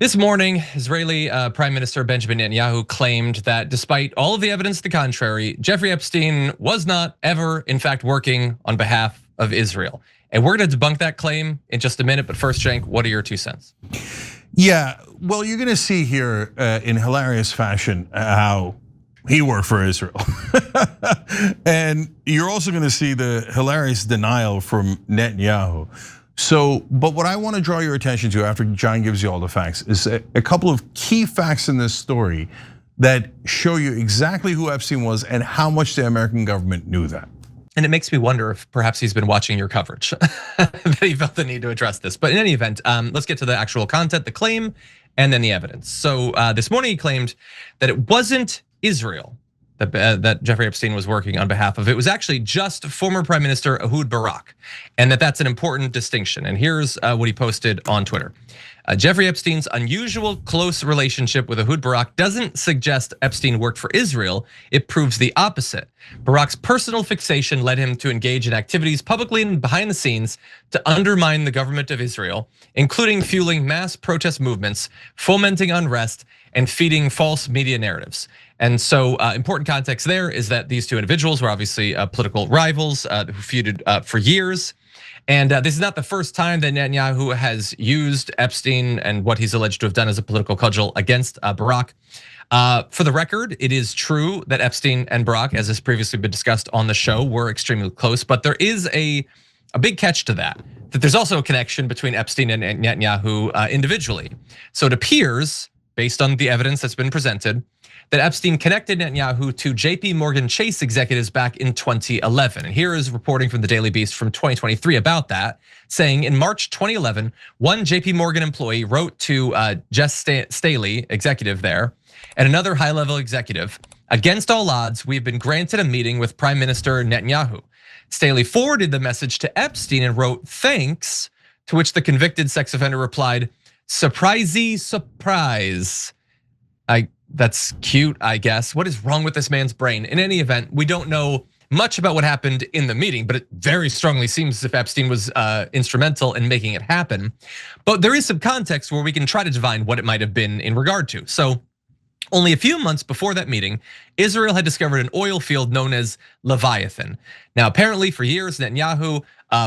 This morning, Israeli Prime Minister Benjamin Netanyahu claimed that despite all of the evidence to the contrary, Jeffrey Epstein was not ever, in fact, working on behalf of Israel. And we're going to debunk that claim in just a minute. But first, Cenk, what are your 2 cents? Yeah, well, you're going to see here in hilarious fashion how he worked for Israel. And you're also going to see the hilarious denial from Netanyahu. But what I want to draw your attention to after John gives you all the facts is a couple of key facts in this story that show you exactly who Epstein was and how much the American government knew that. And it makes me wonder if perhaps he's been watching your coverage, that he felt the need to address this. But in any event, let's get to the actual content, the claim, and then the evidence. So this morning he claimed that it wasn't Israel that Jeffrey Epstein was working on behalf of. It was actually just former Prime Minister Ehud Barak, and that's an important distinction. And here's what he posted on Twitter. Jeffrey Epstein's unusual close relationship with Ehud Barak doesn't suggest Epstein worked for Israel, it proves the opposite. Barak's personal fixation led him to engage in activities publicly and behind the scenes to undermine the government of Israel, including fueling mass protest movements, fomenting unrest, and feeding false media narratives. And so important context there is that these two individuals were obviously political rivals who feuded for years. And this is not the first time that Netanyahu has used Epstein and what he's alleged to have done as a political cudgel against Barak. For the record, it is true that Epstein and Barak, as has previously been discussed on the show, were extremely close. But there is a big catch to that there's also a connection between Epstein and Netanyahu individually. So it appears, based on the evidence that's been presented, that Epstein connected Netanyahu to JP Morgan Chase executives back in 2011. And here is reporting from the Daily Beast from 2023 about that, saying in March 2011, one JP Morgan employee wrote to Jess Staley, executive there, and another high-level executive, against all odds, we've been granted a meeting with Prime Minister Netanyahu. Staley forwarded the message to Epstein and wrote, thanks, to which the convicted sex offender replied, surprisey surprise. That's cute, I guess. What is wrong with this man's brain? In any event, we don't know much about what happened in the meeting, but it very strongly seems as if Epstein was instrumental in making it happen. But there is some context where we can try to divine what it might have been in regard to. So only a few months before that meeting, Israel had discovered an oil field known as Leviathan. Now, apparently for years, Netanyahu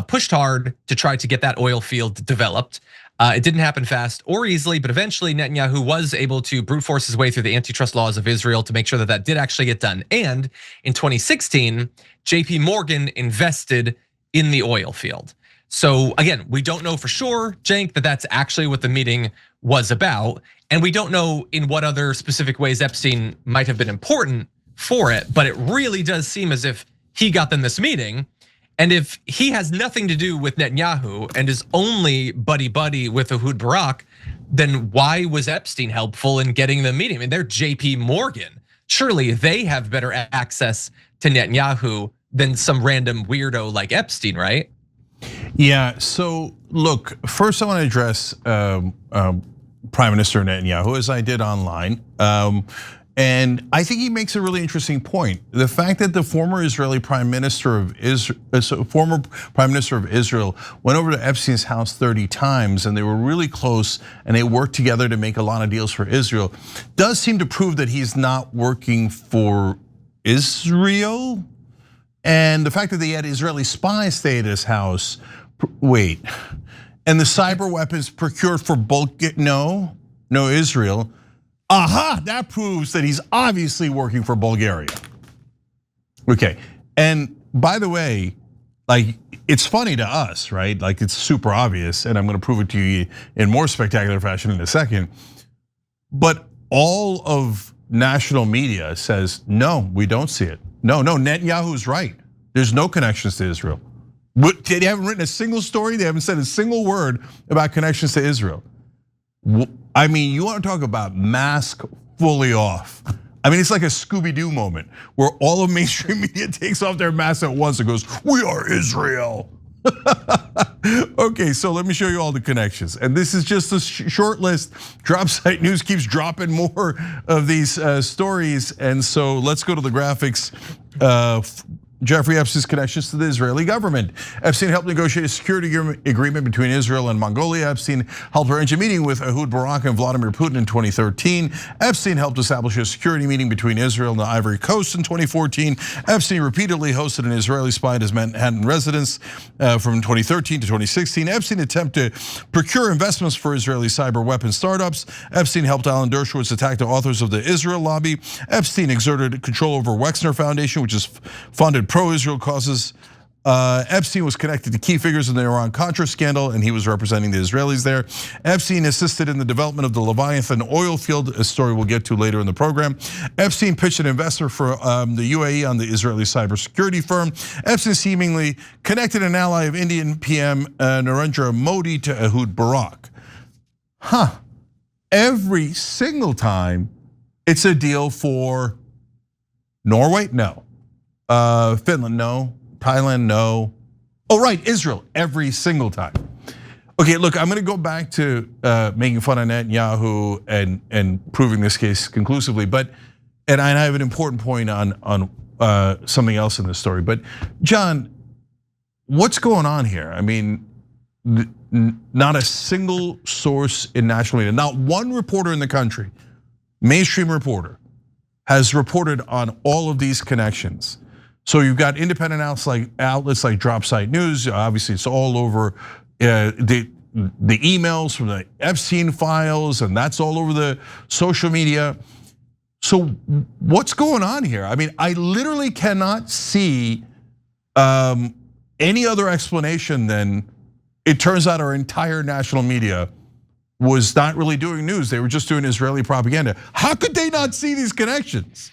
pushed hard to try to get that oil field developed. It didn't happen fast or easily, but eventually Netanyahu was able to brute force his way through the antitrust laws of Israel to make sure that that did actually get done. And in 2016, JP Morgan invested in the oil field. So again, we don't know for sure, Cenk, that that's actually what the meeting was about. And we don't know in what other specific ways Epstein might have been important for it, but it really does seem as if he got them this meeting. And if he has nothing to do with Netanyahu and is only buddy-buddy with Ehud Barak, then why was Epstein helpful in getting the meeting? I mean, they're JP Morgan. Surely they have better access to Netanyahu than some random weirdo like Epstein, right? Yeah, so look, first I want to address Prime Minister Netanyahu, as I did online. And I think he makes a really interesting point. The fact that the former Israeli Prime Minister of Israel, went over to Epstein's house 30 times and they were really close and they worked together to make a lot of deals for Israel, does seem to prove that he's not working for Israel. And the fact that they had Israeli spies stay at his house, wait, and the cyber weapons procured for no Israel. Aha, that proves that he's obviously working for Bulgaria. Okay, and by the way, like it's funny to us, right? Like it's super obvious, and I'm gonna prove it to you in more spectacular fashion in a second. But all of national media says, no, we don't see it. No, Netanyahu's right. There's no connections to Israel. They haven't written a single story, they haven't said a single word about connections to Israel. I mean, you want to talk about mask fully off. I mean, it's like a Scooby-Doo moment where all of mainstream media takes off their masks at once and goes, we are Israel. Okay, so let me show you all the connections. And this is just a short list. Dropsite News keeps dropping more of these stories. And so let's go to the graphics Jeffrey Epstein's connections to the Israeli government. Epstein helped negotiate a security agreement between Israel and Mongolia. Epstein helped arrange a meeting with Ehud Barak and Vladimir Putin in 2013. Epstein helped establish a security meeting between Israel and the Ivory Coast in 2014. Epstein repeatedly hosted an Israeli spy at his Manhattan residence from 2013 to 2016. Epstein attempted to procure investments for Israeli cyber weapon startups. Epstein helped Alan Dershowitz attack the authors of the Israel lobby. Epstein exerted control over Wexner Foundation, which is funded pro-Israel causes. Epstein was connected to key figures in the Iran-Contra scandal, and he was representing the Israelis there. Epstein assisted in the development of the Leviathan oil field, a story we'll get to later in the program. Epstein pitched an investor for the UAE on the Israeli cybersecurity firm. Epstein seemingly connected an ally of Indian PM Narendra Modi to Ehud Barak. Every single time, it's a deal for Norway? No. Finland, no. Thailand, no. Oh, right, Israel, every single time. Okay, look, I'm gonna go back to making fun of Netanyahu and proving this case conclusively, and I have an important point on something else in this story. But John, what's going on here? I mean, not a single source in national media, not one reporter in the country, mainstream reporter, has reported on all of these connections. So you've got independent outlets like Dropsite News. Obviously, it's all over the emails from the Epstein files, and that's all over the social media. So what's going on here? I mean, I literally cannot see any other explanation than it turns out our entire national media was not really doing news. They were just doing Israeli propaganda. How could they not see these connections?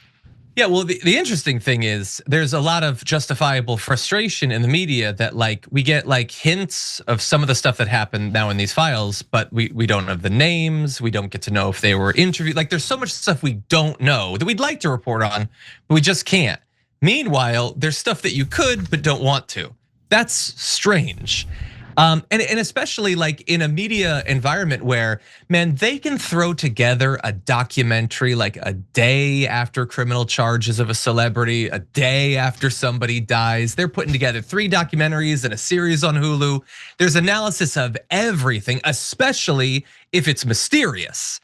Yeah, well, the interesting thing is there's a lot of justifiable frustration in the media that we get hints of some of the stuff that happened now in these files, but we don't have the names. We don't get to know if they were interviewed. There's so much stuff we don't know that we'd like to report on, but we just can't. Meanwhile, there's stuff that you could but don't want to. That's strange. And especially in a media environment where, man, they can throw together a documentary a day after criminal charges of a celebrity, a day after somebody dies. They're putting together 3 documentaries and a series on Hulu. There's analysis of everything, especially if it's mysterious.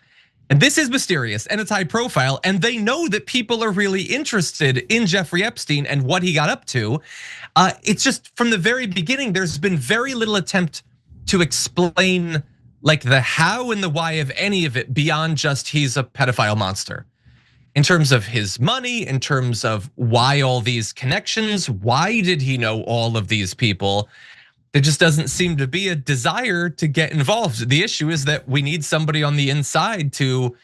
And this is mysterious and it's high profile, and they know that people are really interested in Jeffrey Epstein and what he got up to. It's just from the very beginning, there's been very little attempt to explain the how and the why of any of it beyond just he's a pedophile monster. In terms of his money, in terms of why all these connections, why did he know all of these people? There just doesn't seem to be a desire to get involved. The issue is that we need somebody on the inside to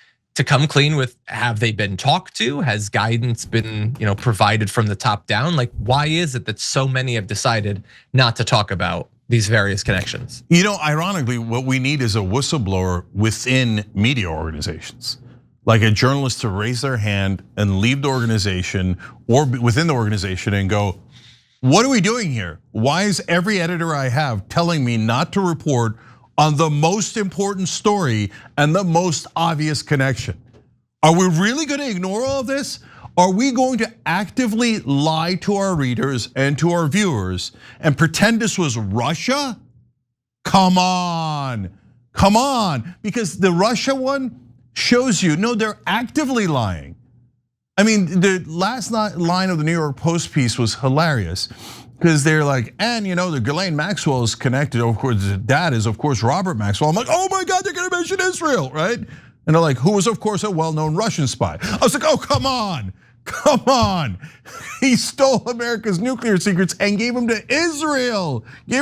come clean with, have they been talked to? Has guidance been provided from the top down? Why is it that so many have decided not to talk about these various connections? Ironically, what we need is a whistleblower within media organizations. Like a journalist to raise their hand and leave the organization or within the organization and go, what are we doing here? Why is every editor I have telling me not to report on the most important story and the most obvious connection? Are we really gonna ignore all of this? Are we going to actively lie to our readers and to our viewers and pretend this was Russia? Come on, because the Russia one shows you, no, they're actively lying. I mean, the last line of the New York Post piece was hilarious because they're like, and the Ghislaine Maxwell is connected. Of course, the dad is of course Robert Maxwell. I'm like, oh my God, they're gonna mention Israel, right? And they're like, who was of course a well-known Russian spy. I was like, oh, come on. He stole America's nuclear secrets and gave them to Israel. He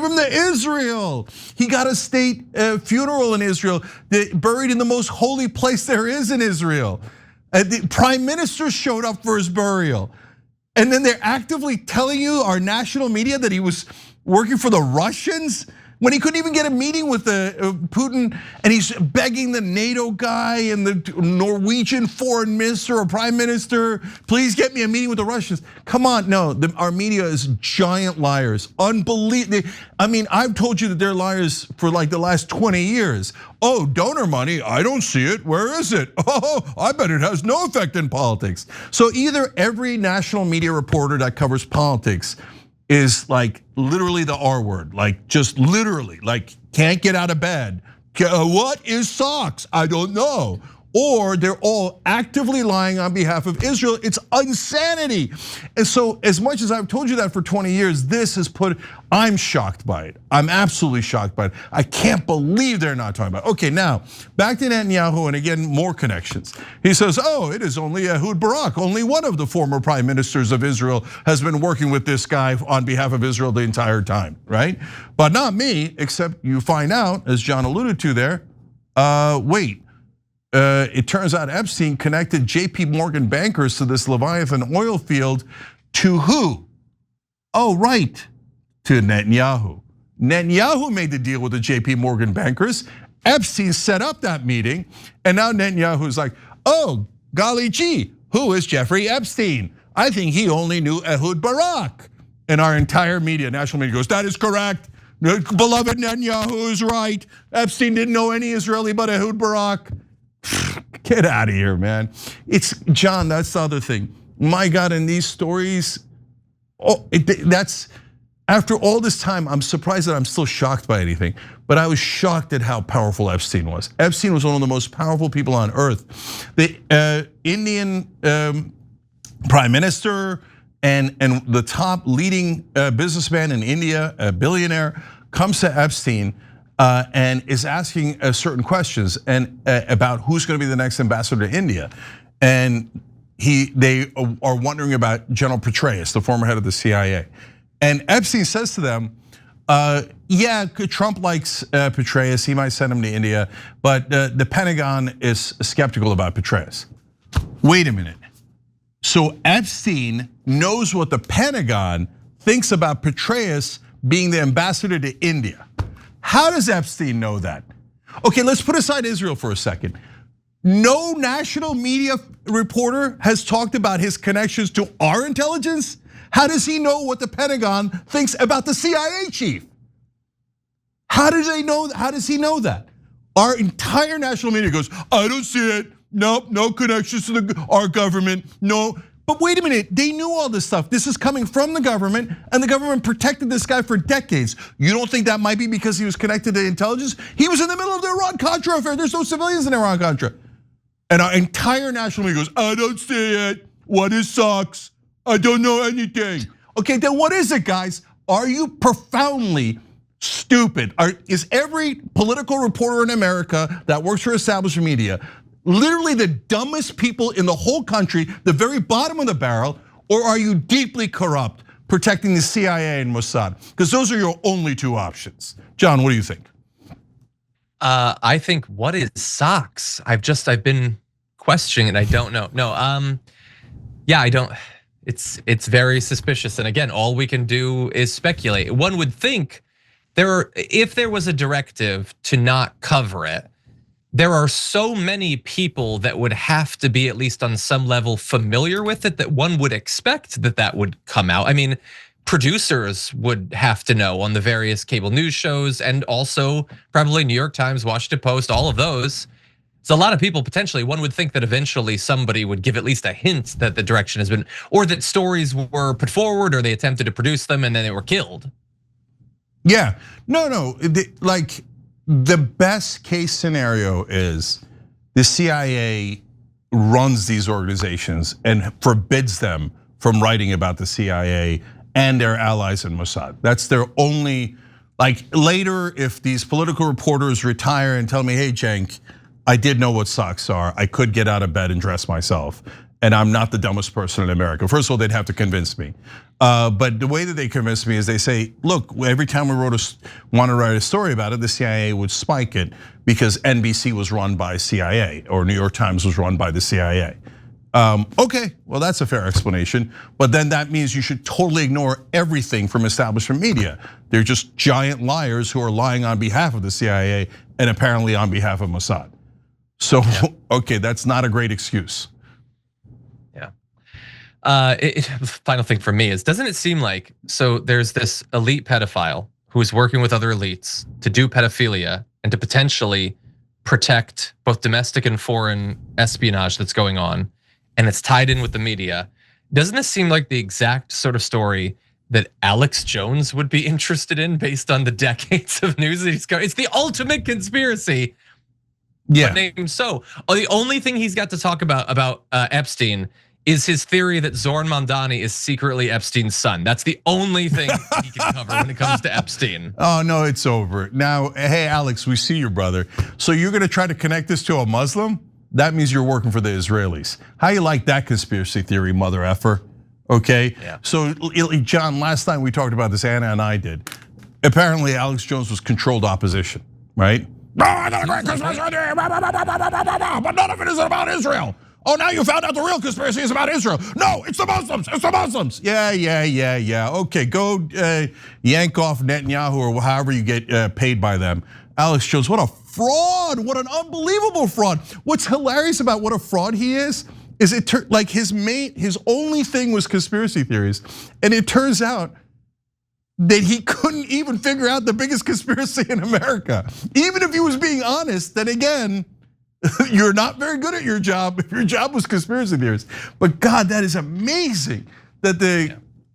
got a state funeral in Israel, buried in the most holy place there is in Israel. The prime minister showed up for his burial. And then they're actively telling you, our national media, that he was working for the Russians. when he couldn't even get a meeting with Putin, and he's begging the NATO guy and the Norwegian foreign minister or prime minister, please get me a meeting with the Russians. Come on, no, our media is giant liars, unbelievable. I mean, I've told you that they're liars for like the last 20 years. Oh, donor money, I don't see it, where is it? Oh, I bet it has no effect in politics. So either every national media reporter that covers politics is like literally the R word, like just literally, like can't get out of bed. What is socks? I don't know. Or they're all actively lying on behalf of Israel. It's insanity. And so as much as I've told you that for 20 years, this has I'm shocked by it. I'm absolutely shocked by it. I can't believe they're not talking about it. Okay, now back to Netanyahu, and again, more connections. He says, oh, it is only Ehud Barak. Only one of the former prime ministers of Israel has been working with this guy on behalf of Israel the entire time, right? But not me, except you find out, as John alluded to there, wait. It turns out Epstein connected JP Morgan bankers to this Leviathan oil field to who? Oh, right, to Netanyahu. Netanyahu made the deal with the JP Morgan bankers. Epstein set up that meeting, and now Netanyahu's like, oh, golly gee, who is Jeffrey Epstein? I think he only knew Ehud Barak. And our entire media, national media goes, that is correct. Beloved Netanyahu is right. Epstein didn't know any Israeli but Ehud Barak. Get out of here, man. It's John, that's the other thing. My God, in these stories, that's after all this time, I'm surprised that I'm still shocked by anything. But I was shocked at how powerful Epstein was. Epstein was one of the most powerful people on earth. The Indian prime minister and the top leading businessman in India, a billionaire, comes to Epstein and is asking certain questions and about who's going to be the next ambassador to India, and they are wondering about General Petraeus, the former head of the CIA, and Epstein says to them, "Yeah, Trump likes Petraeus. He might send him to India, but the Pentagon is skeptical about Petraeus." Wait a minute. So Epstein knows what the Pentagon thinks about Petraeus being the ambassador to India. How does Epstein know that? Okay, let's put aside Israel for a second. No national media reporter has talked about his connections to our intelligence. How does he know what the Pentagon thinks about the CIA chief? How does he know that? Our entire national media goes, I don't see it. Nope, no connections to our government, no. But wait a minute, they knew all this stuff. This is coming from the government, and the government protected this guy for decades. You don't think that might be because he was connected to intelligence? He was in the middle of the Iran-Contra affair. There's no civilians in Iran-Contra. And our entire national media goes, I don't see it. What is socks? I don't know anything. Okay, then what is it, guys? Are you profoundly stupid? Is every political reporter in America that works for established media literally the dumbest people in the whole country, the very bottom of the barrel, or are you deeply corrupt, protecting the CIA and Mossad? Because those are your only two options. John, what do you think? I think, what is socks? I've been questioning it. I don't know. No, yeah, I don't. It's very suspicious. And again, all we can do is speculate. One would think if there was a directive to not cover it, there are so many people that would have to be at least on some level familiar with it that one would expect that would come out. I mean, producers would have to know on the various cable news shows, and also probably New York Times, Washington Post, all of those. So a lot of people potentially, one would think that eventually somebody would give at least a hint that the direction has been, or that stories were put forward, or they attempted to produce them and then they were killed. Yeah, no, like the best case scenario is the CIA runs these organizations and forbids them from writing about the CIA and their allies in Mossad. That's their only, like later if these political reporters retire and tell me, hey Cenk, I did know what socks are. I could get out of bed and dress myself, and I'm not the dumbest person in America. First of all, they'd have to convince me. But the way that they convince me is they say, look, every time we want to write a story about it, the CIA would spike it because NBC was run by CIA or New York Times was run by the CIA. Okay, well that's a fair explanation, but then that means you should totally ignore everything from establishment media. They're just giant liars who are lying on behalf of the CIA and apparently on behalf of Mossad. So, okay, that's not a great excuse. Yeah. Final thing for me is, doesn't it seem like, so there's this elite pedophile who is working with other elites to do pedophilia and to potentially protect both domestic and foreign espionage that's going on, and it's tied in with the media. Doesn't this seem like the exact sort of story that Alex Jones would be interested in based on the decades of news that he's got? It's the ultimate conspiracy. Yeah. Named so. The only thing he's got to talk about Epstein is his theory that Zoran Mandani is secretly Epstein's son. That's the only thing he can cover when it comes to Epstein. Oh no, it's over. Now, hey Alex, we see your brother. So you're gonna try to connect this to a Muslim? That means you're working for the Israelis. How you like that conspiracy theory, mother effer? Okay, yeah. So John, last time we talked about this, Anna and I did. Apparently Alex Jones was controlled opposition, right? Oh, I got a great conspiracy theory, but none of it is about Israel. Oh, now you found out the real conspiracy is about Israel. No, it's the Muslims, it's the Muslims. Yeah. Okay, go yank off Netanyahu or however you get paid by them. Alex Jones, what a fraud, what an unbelievable fraud. What's hilarious about what a fraud he is it like his only thing was conspiracy theories. And it turns out that he couldn't even figure out the biggest conspiracy in America. Even if he was being honest, then again, you're not very good at your job if your job was conspiracy theories. But God, that is amazing that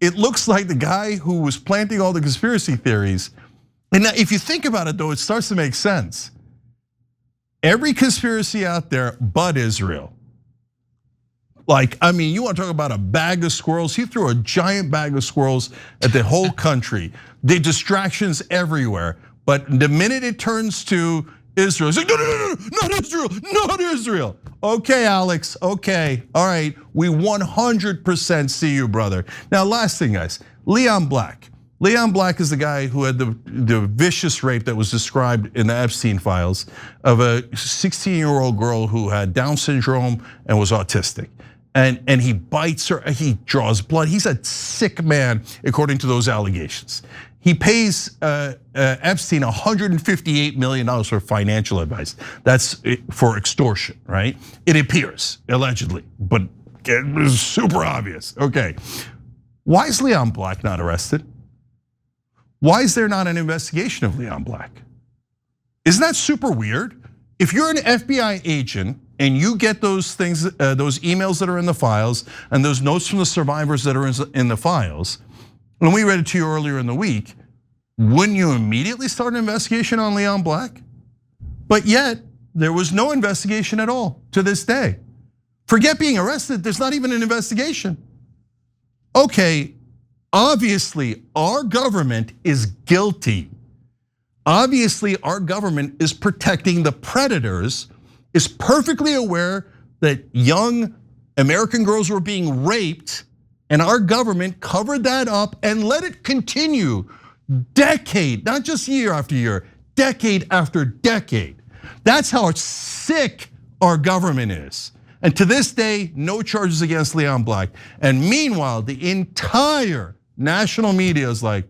it looks like the guy who was planting all the conspiracy theories. And now if you think about it though, it starts to make sense. Every conspiracy out there but Israel. Like, I mean, you want to talk about a bag of squirrels? He threw a giant bag of squirrels at the whole country. The distractions everywhere. But the minute it turns to Israel, it's like, no, not Israel, not Israel. Okay, Alex, okay, all right. We 100% see you, brother. Now, last thing, guys, Leon Black. Leon Black is the guy who had the vicious rape that was described in the Epstein files of a 16-year-old girl who had Down syndrome and was autistic. And he bites her, he draws blood. He's a sick man, according to those allegations. He pays Epstein $158 million for financial advice. That's for extortion, right? It appears, allegedly, but it was super obvious. Okay, why is Leon Black not arrested? Why is there not an investigation of Leon Black? Isn't that super weird? If you're an FBI agent and you get those things, those emails that are in the files and those notes from the survivors that are in the files, when we read it to you earlier in the week, wouldn't you immediately start an investigation on Leon Black? But yet, there was no investigation at all to this day. Forget being arrested, there's not even an investigation. Okay, obviously our government is guilty. Obviously our government is protecting the predators, is perfectly aware that young American girls were being raped, and our government covered that up and let it continue decade, not just year after year, decade after decade. That's how sick our government is. And to this day, no charges against Leon Black. And meanwhile, the entire national media is like,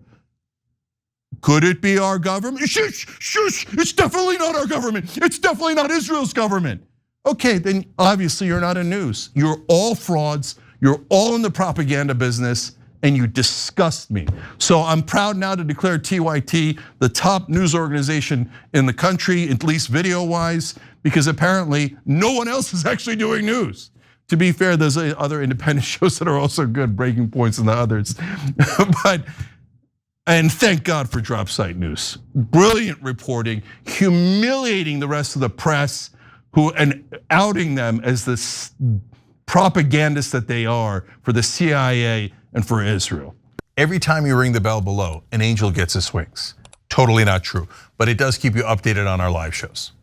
could it be our government? Shush, it's definitely not our government. It's definitely not Israel's government. Okay, then obviously you're not in news. You're all frauds. You're all in the propaganda business, and you disgust me. So I'm proud now to declare TYT the top news organization in the country, at least video-wise, because apparently no one else is actually doing news. To be fair, there's other independent shows that are also good, Breaking Points and the others. And thank God for Drop Site News. Brilliant reporting, humiliating the rest of the press, and outing them as the propagandists that they are for the CIA and for Israel. Every time you ring the bell below, an angel gets his wings. Totally not true, but it does keep you updated on our live shows.